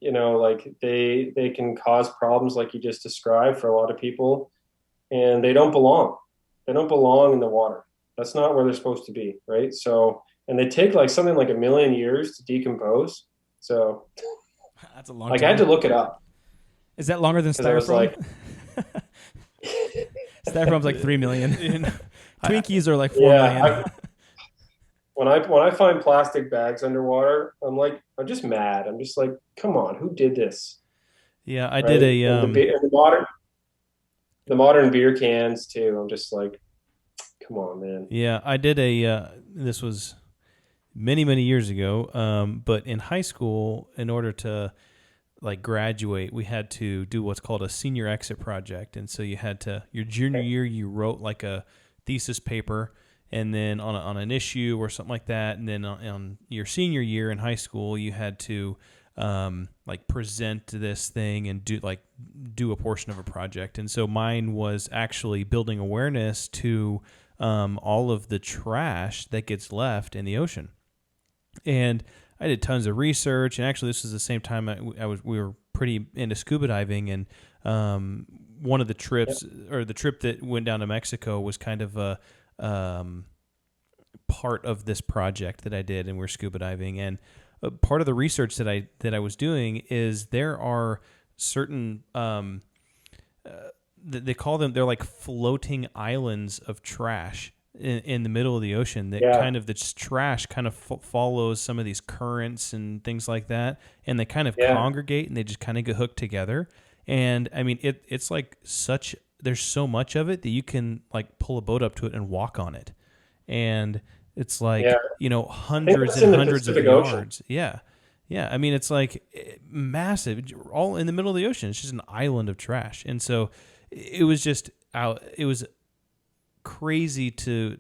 you know, like they can cause problems like you just described for a lot of people, and they don't belong. They don't belong in the water. That's not where they're supposed to be, right? So, and they take like something like 1,000,000 years to decompose. So, That's a long like time. I had to look it up. Is that longer than 'Cause I was styrofoam? like, Styrofoam's like 3 million. Twinkies are like 4 yeah, million. when I find plastic bags underwater, I'm just mad. I'm just like, come on, who did this? Yeah, I Right? did a And the modern beer cans too. I'm just like, come on, man. yeah, I did a this was many years ago. But in high school, in order to like graduate, we had to do what's called a senior exit project, and so you had to your junior year you wrote like a thesis paper, and then on an issue or something like that, and then on your senior year in high school you had to like present this thing and do a portion of a project. And so mine was actually building awareness to all of the trash that gets left in the ocean. And I did tons of research, and actually this was the same time we were pretty into scuba diving, and one of the trips or the trip that went down to Mexico was kind of a part of this project that I did, and we're scuba diving. And part of the research that I was doing is there are certain they call them, they're like floating islands of trash in the middle of the ocean that kind of, this trash kind of follows some of these currents and things like that, and they kind of congregate and they just kind of get hooked together. And I mean, it's like there's so much of it that you can like pull a boat up to it and walk on it, and it's like you know, hundreds and hundreds of yards. Yeah. I mean, it's like massive, all in the middle of the ocean. It's just an island of trash, and so it was just out. It was crazy to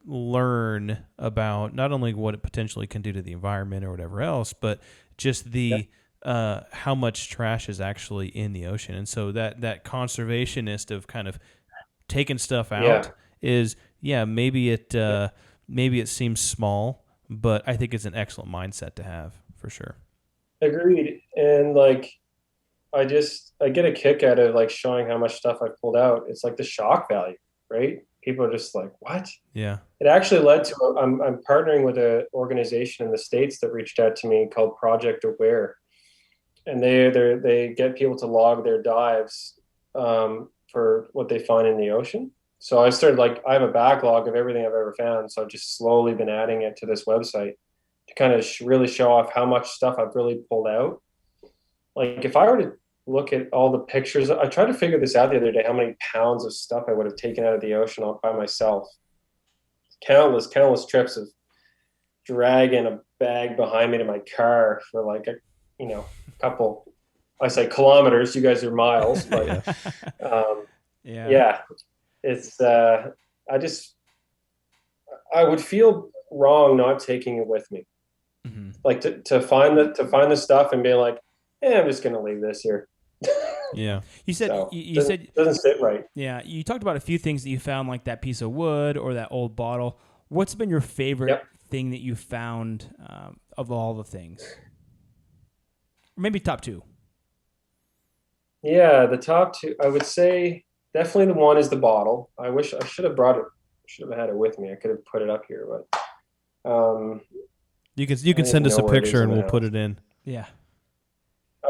learn about not only what it potentially can do to the environment or whatever else, but just the how much trash is actually in the ocean. And so that conservationist of kind of taking stuff out is maybe it seems small, but I think it's an excellent mindset to have for sure. Agreed. And like I get a kick out of like showing how much stuff I pulled out. It's like the shock value, right? People are just like, what? Yeah. It actually led to I'm partnering with an organization in the States that reached out to me called Project Aware, and they get people to log their dives for what they find in the ocean. So I started, like, I have a backlog of everything I've ever found, so I've just slowly been adding it to this website to kind of really show off how much stuff I've really pulled out. Like if I were to look at all the pictures, I tried to figure this out the other day, how many pounds of stuff I would have taken out of the ocean by myself. Countless trips of dragging a bag behind me to my car for like a couple, I say kilometers, you guys are miles, but it's I would feel wrong not taking it with me. Mm-hmm. Like to find the stuff and be like, I'm just gonna leave this here. Yeah. You said you said it doesn't sit right. Yeah, you talked about a few things that you found, like that piece of wood or that old bottle. What's been your favorite thing that you found of all the things? Or maybe top two. Yeah, the top two, I would say definitely the one is the bottle. I wish I should have brought it. Should have had it with me. I could have put it up here, but you can send us a picture and we'll put it in. Yeah.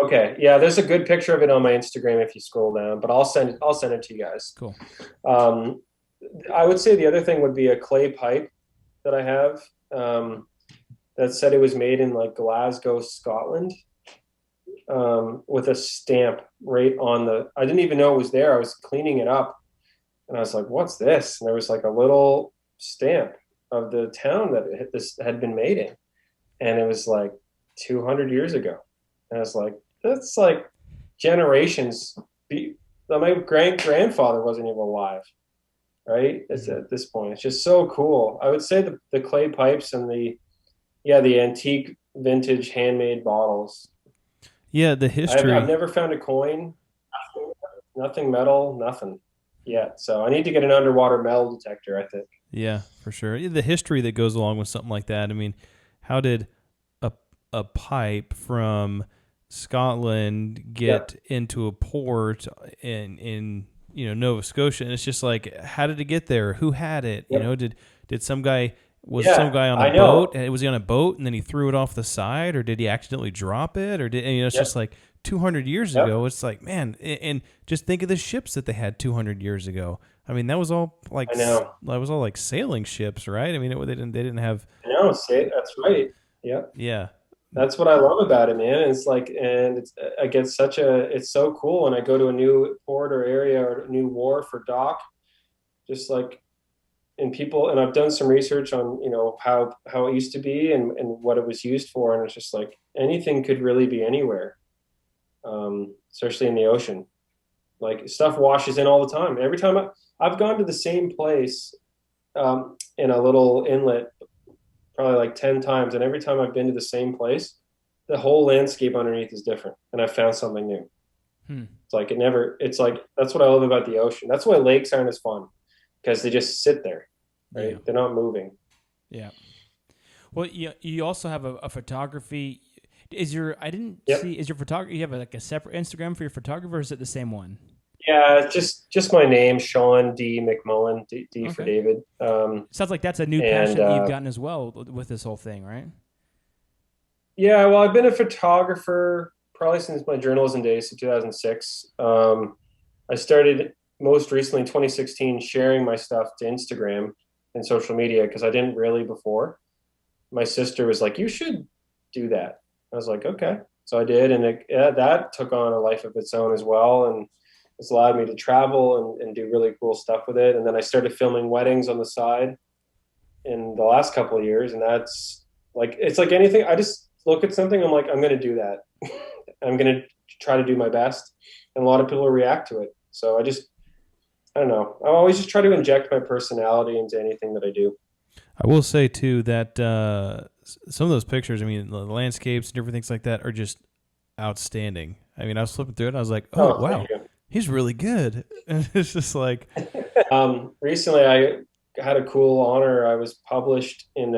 Okay. Yeah, there's a good picture of it on my Instagram if you scroll down, but I'll send it to you guys. Cool. I would say the other thing would be a clay pipe that I have that said it was made in like Glasgow, Scotland, with a stamp right on the. I didn't even know it was there. I was cleaning it up, and I was like, "What's this?" And there was like a little stamp of the town that this had been made in, and it was like 200 years ago. And I was like, "That's like generations." My grandfather wasn't even alive, right? It's at this point. It's just so cool. I would say the clay pipes and the antique vintage handmade bottles. Yeah, the history. I've never found a coin, nothing metal, nothing. yet. So I need to get an underwater metal detector, I think. Yeah, for sure. The history that goes along with something like that. I mean, how did a pipe from Scotland get into a port in Nova Scotia? And it's just like, how did it get there? Who had it? Yep. Did some guy some guy on I a know. boat? Was he on a boat and then he threw it off the side, or did he accidentally drop it? Or did it's just like 200 years ago? It's like, man, and just think of the ships that they had 200 years ago. I mean, that was all like that was all like sailing ships, right? I mean, they didn't have. I know. That's right. Yeah. Yeah. That's what I love about it, man. It's like, and I get it's so cool when I go to a new port or area or a new wharf or dock, just like, and I've done some research on, how it used to be and what it was used for. And it's just like anything could really be anywhere, especially in the ocean. Like stuff washes in all the time. Every time I've gone to the same place in a little inlet probably like 10 times. And every time I've been to the same place, the whole landscape underneath is different. And I found something new. It's like, that's what I love about the ocean. That's why lakes aren't as fun, because they just sit there, right? Yeah. They're not moving. Yeah. Well, you also have a photography. Is your photography, you have like a separate Instagram for your photographer, or is it the same one? Yeah, just my name, Sean D. McMullen, D okay. For David. Sounds like that's a new passion that you've gotten as well with this whole thing, right? Yeah, well, I've been a photographer probably since my journalism days, so 2006. I started most recently in 2016 sharing my stuff to Instagram and social media because I didn't really before. My sister was like, "You should do that." I was like, "Okay." So I did, and that took on a life of its own as well, and it's allowed me to travel and do really cool stuff with it. And then I started filming weddings on the side in the last couple of years. And that's like, it's like anything. I just look at something. I'm like, I'm going to do that. I'm going to try to do my best. And a lot of people will react to it. So I don't know. I always just try to inject my personality into anything that I do. I will say too, that some of those pictures, I mean, the landscapes and different things like that are just outstanding. I mean, I was flipping through it and I was like, oh wow. He's really good. And it's just like. Recently, I had a cool honor. I was published in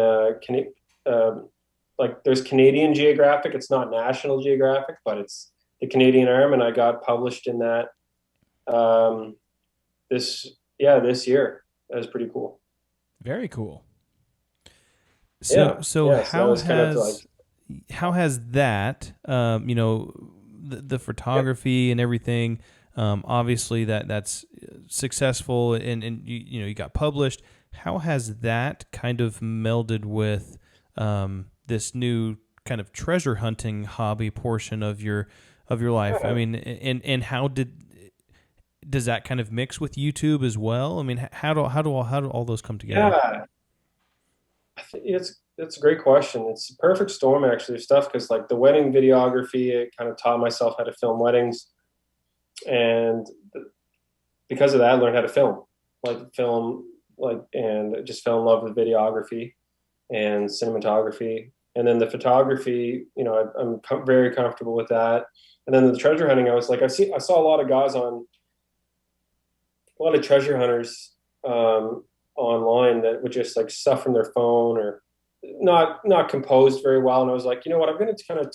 there's Canadian Geographic. It's not National Geographic, but it's the Canadian arm, and I got published in that this year. That was pretty cool. Very cool. So how has that the photography and everything? Obviously that's successful and you got published. How has that kind of melded with this new kind of treasure hunting hobby portion of your life? I mean, and how does that kind of mix with YouTube as well? I mean, how do all those come together? Yeah, I think it's a great question. It's a perfect storm actually of stuff, because like the wedding videography, I kind of taught myself how to film weddings. And because of that, I learned how to film, and just fell in love with videography and cinematography. And then the photography, I'm very comfortable with that. And then the treasure hunting, I was like, I saw a lot of guys a lot of treasure hunters online that would just like stuff from their phone or not composed very well. And I was like, you know what, I'm going to kind of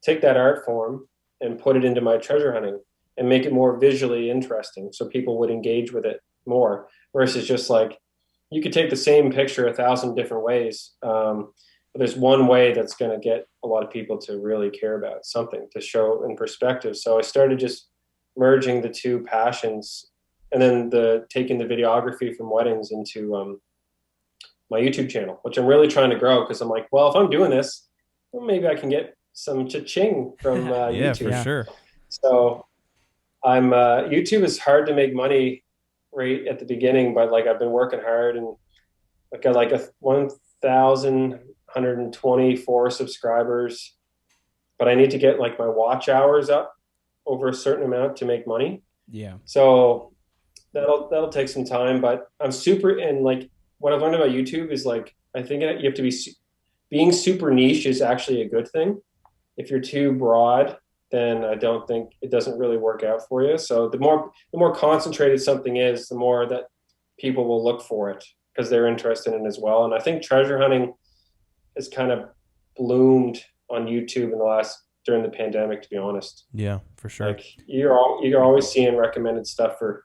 take that art form and put it into my treasure hunting and make it more visually interesting so people would engage with it more, versus just like you could take the same picture 1,000 different ways. But there's one way that's going to get a lot of people to really care about something, to show in perspective. So I started just merging the two passions, and then taking the videography from weddings into my YouTube channel, which I'm really trying to grow, because I'm like, well, if I'm doing this, well, maybe I can get some cha-ching from YouTube. For sure. So YouTube is hard to make money right at the beginning, but like I've been working hard, and I've got like 1,124 subscribers, but I need to get like my watch hours up over a certain amount to make money. Yeah. So that'll take some time, but I'm and like what I've learned about YouTube is like, I think you have to being super niche is actually a good thing. If you're too broad, then I don't think it doesn't really work out for you. So the more concentrated something is, the more that people will look for it because they're interested in it as well. And I think treasure hunting has kind of bloomed on YouTube during the pandemic, to be honest. Yeah, for sure. Like you're always seeing recommended stuff for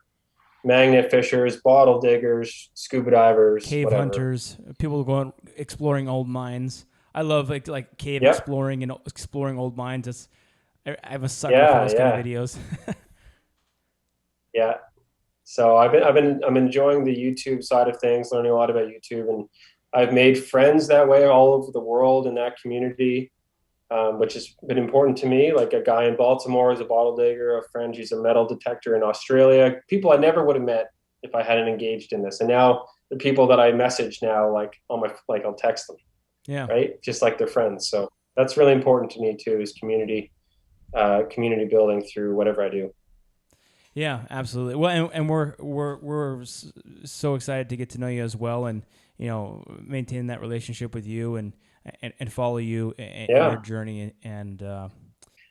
magnet fishers, bottle diggers, scuba divers, cave whatever. hunters, people going exploring old mines. I love like cave Yep. exploring and exploring old mines. I'm a sucker for those kind of videos. Yeah. So I'm enjoying the YouTube side of things, learning a lot about YouTube, and I've made friends that way all over the world in that community, which has been important to me. Like a guy in Baltimore is a bottle digger, a friend who's a metal detector in Australia, people I never would have met if I hadn't engaged in this. And now the people that I message now, I'll text them. Yeah. Right. Just like they're friends. So that's really important to me too, is community building through whatever I do. Yeah, absolutely. Well, and we're so excited to get to know you as well, and maintain that relationship with you and follow you in your journey. And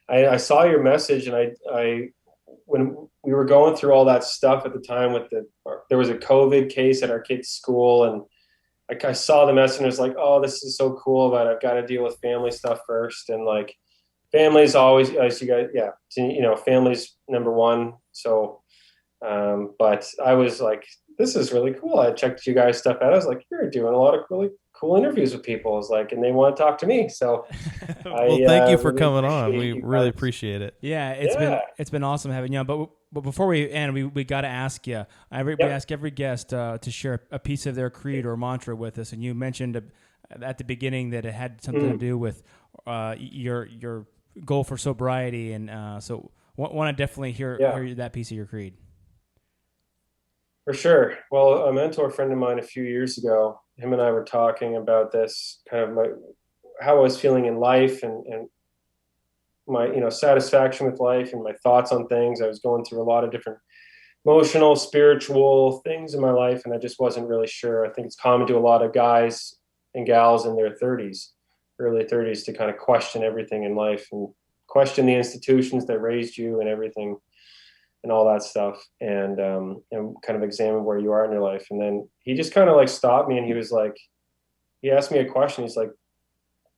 I saw your message, and I when we were going through all that stuff at the time there was a COVID case at our kid's school, and I saw the message and I was like, oh, this is so cool, but I've got to deal with family stuff first. And like, family's always, as you guys, family's number one. So, but I was like, this is really cool. I checked you guys' stuff out. I was like, you're doing a lot of really cool interviews with people. I was like, and they want to talk to me. So, well, thank you for coming on. We really appreciate it. Yeah, it's been awesome having you on. But before we end, we got to ask you. We ask every guest to share a piece of their creed or mantra with us. And you mentioned at the beginning that it had something to do with your goal for sobriety, and so want to definitely hear that piece of your creed. For sure. Well, a mentor friend of mine a few years ago, him and I were talking about this, kind of how I was feeling in life and my satisfaction with life and my thoughts on things. I was going through a lot of different emotional, spiritual things in my life, and I just wasn't really sure. I think it's common to a lot of guys and gals in their 30s, early 30s, to kind of question everything in life and question the institutions that raised you and everything and all that stuff, and kind of examine where you are in your life. And then he just kind of like stopped me, and he asked me a question. He's like,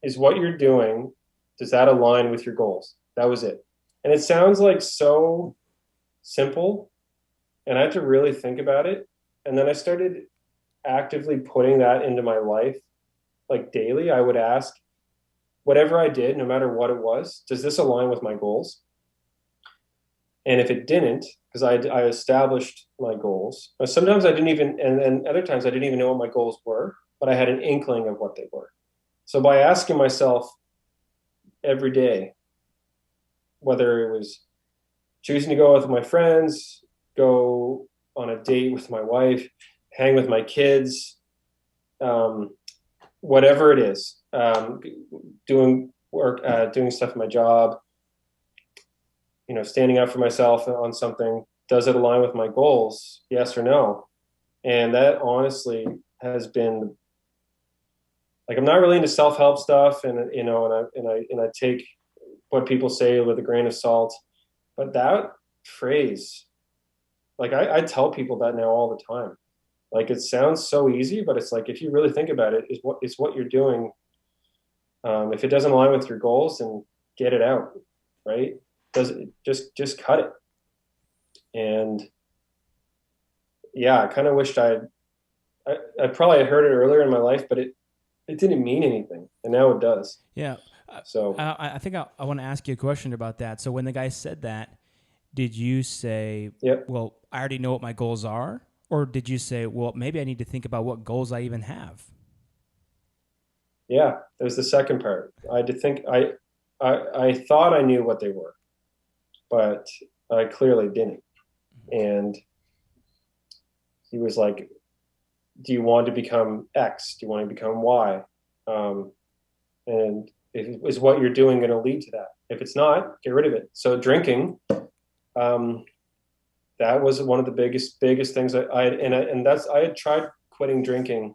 is what you're doing, does that align with your goals? That was it. And it sounds like so simple, and I had to really think about it. And then I started actively putting that into my life. Like daily, I would ask, whatever I did, no matter what it was, does this align with my goals? And if it didn't, because I established my goals, sometimes I didn't even, and other times I didn't even know what my goals were, but I had an inkling of what they were. So by asking myself every day, whether it was choosing to go with my friends, go on a date with my wife, hang with my kids, whatever it is, doing work, doing stuff in my job, standing up for myself on something, does it align with my goals? Yes or no? And that honestly has been, like, I'm not really into self-help stuff, and I take what people say with a grain of salt, but that phrase, like I tell people that now all the time. Like, it sounds so easy, but it's like, if you really think about it, it's what you're doing. If it doesn't align with your goals, then get it out, right? Just cut it. And yeah, I kind of wished I probably heard it earlier in my life, but it didn't mean anything, and now it does. Yeah. So I think I want to ask you a question about that. So when the guy said that, did you say, well, I already know what my goals are? Or did you say, well, maybe I need to think about what goals I even have? Yeah, there's the second part. I had to think. I thought I knew what they were, but I clearly didn't. And he was like, do you want to become X? Do you want to become Y? And is what you're doing going to lead to that? If it's not, get rid of it. So drinking, that was one of the biggest things I had tried quitting drinking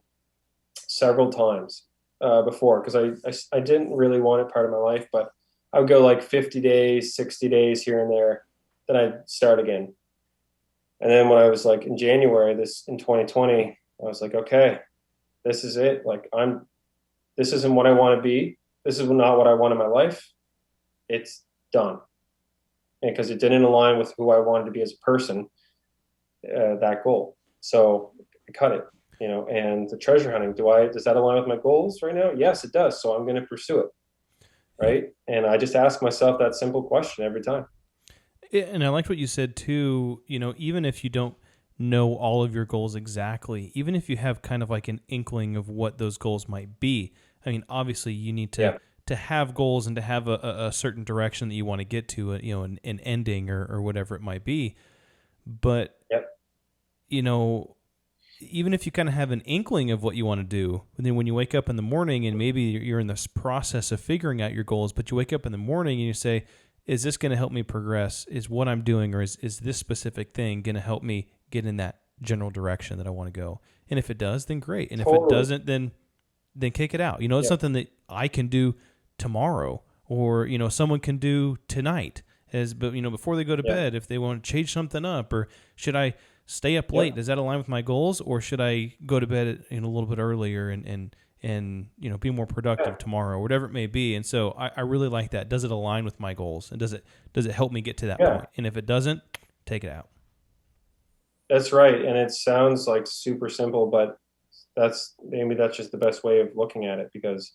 several times before, because I didn't really want it part of my life, but I would go like 50 days, 60 days here and there. Then I'd start again. And then when I was like in January, in 2020, I was like, okay, this is it. Like this isn't what I want to be. This is not what I want in my life. It's done. And because it didn't align with who I wanted to be as a person, that goal. So I cut it, and the treasure hunting, does that align with my goals right now? Yes, it does. So I'm going to pursue it. Right. And I just ask myself that simple question every time. And I liked what you said too, even if you don't know all of your goals exactly, even if you have kind of like an inkling of what those goals might be. I mean, obviously you need to have goals and to have a certain direction that you want to get to, an ending or whatever it might be. But, even if you kind of have an inkling of what you want to do, and then when you wake up in the morning and maybe you're in this process of figuring out your goals, but you wake up in the morning and you say, is this going to help me progress? Is what I'm doing, or is this specific thing going to help me get in that general direction that I want to go? And if it does, then great. And if it doesn't, then kick it out. It's something that I can do tomorrow, or, someone can do tonight. But before they go to bed, if they want to change something up, or should I stay up late? Does that align with my goals, or should I go to bed a little bit earlier and be more productive tomorrow, whatever it may be? And so I really like that. Does it align with my goals, and does it help me get to that point? And if it doesn't, take it out. That's right. And it sounds like super simple, but that's just the best way of looking at it, because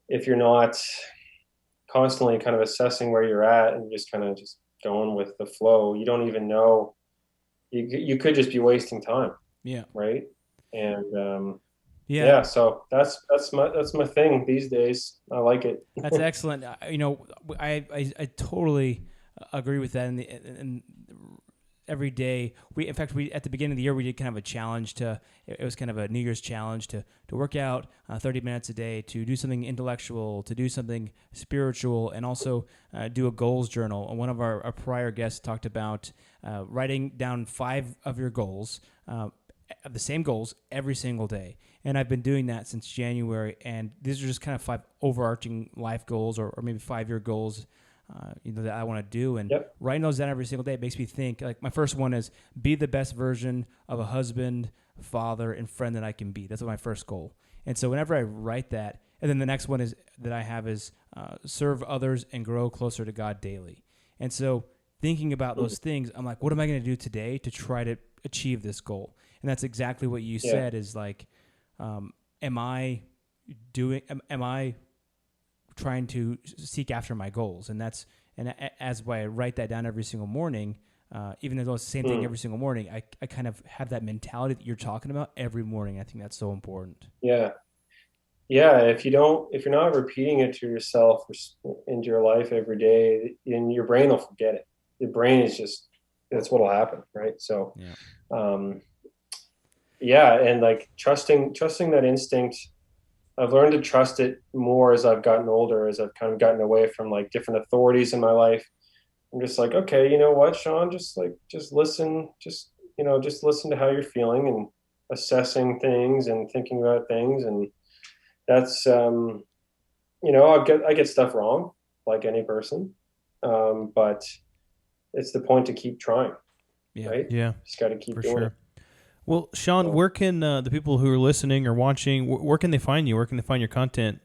if you're not constantly kind of assessing where you're at and just kind of just going with the flow, you don't even know, you could just be wasting time. Yeah. Right. And, so that's my thing these days. I like it. That's excellent. I totally agree with that. And every day we at the beginning of the year, we did kind of a challenge it was kind of a New Year's challenge to work out 30 minutes a day, to do something intellectual, to do something spiritual, and also do a goals journal. And one of our prior guests talked about writing down 5 of your goals, the same goals every single day. And I've been doing that since January. And these are just kind of 5 overarching life goals, or maybe 5-year goals that I want to do. And writing those down every single day makes me think. Like, my first one is be the best version of a husband, father, and friend that I can be. That's my first goal. And so whenever I write that, and then the next one is serve others and grow closer to God daily. And so thinking about those things, I'm like, what am I going to do today to try to achieve this goal? And that's exactly what you said, is like, am I trying to seek after my goals? And as I write that down every single morning, even though it's the same thing every single morning, I kind of have that mentality that you're talking about every morning. I think that's so important. Yeah. If you're not repeating it to yourself into your life every day, and your brain will forget it. Your brain is that's what'll happen. Right. So, and like trusting that instinct. I've learned to trust it more as I've gotten older, as I've kind of gotten away from like different authorities in my life. I'm just like, okay, you know what, Sean, just listen to how you're feeling and assessing things and thinking about things. And that's, I get stuff wrong like any person. But it's the point to keep trying. Yeah. Right. Yeah. Just got to keep doing it. Well, Sean, where can the people who are listening or watching, where can they find you? Where can they find your content?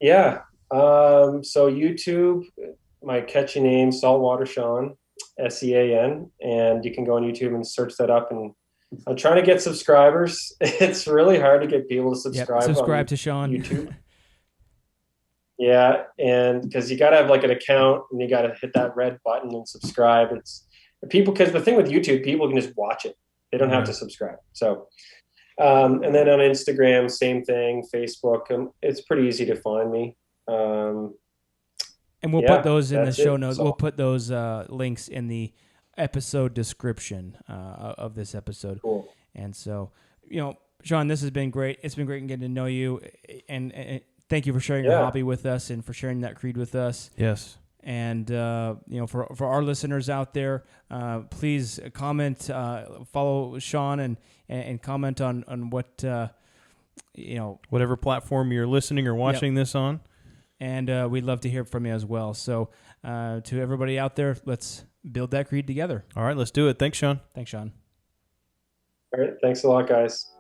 Yeah. So YouTube, my catchy name, Saltwater Sean, SEAN, and you can go on YouTube and search that up. And I'm trying to get subscribers. It's really hard to get people to subscribe. Subscribe to Sean. YouTube. Yeah, and because you got to have like an account and you got to hit that red button and subscribe. Because the thing with YouTube, people can just watch it. They don't have to subscribe. So, and then on Instagram, same thing. Facebook, it's pretty easy to find me. And we'll put those in the show notes. We'll put those links in the episode description of this episode. Cool. And so, Sean, this has been great. It's been great getting to know you, and thank you for sharing your hobby with us and for sharing that creed with us. Yes. And, for our listeners out there, please comment, follow Sean and comment on what, whatever platform you're listening or watching this on. And we'd love to hear from you as well. So to everybody out there, let's build that creed together. All right, let's do it. Thanks, Sean. Thanks, Sean. All right. Thanks a lot, guys.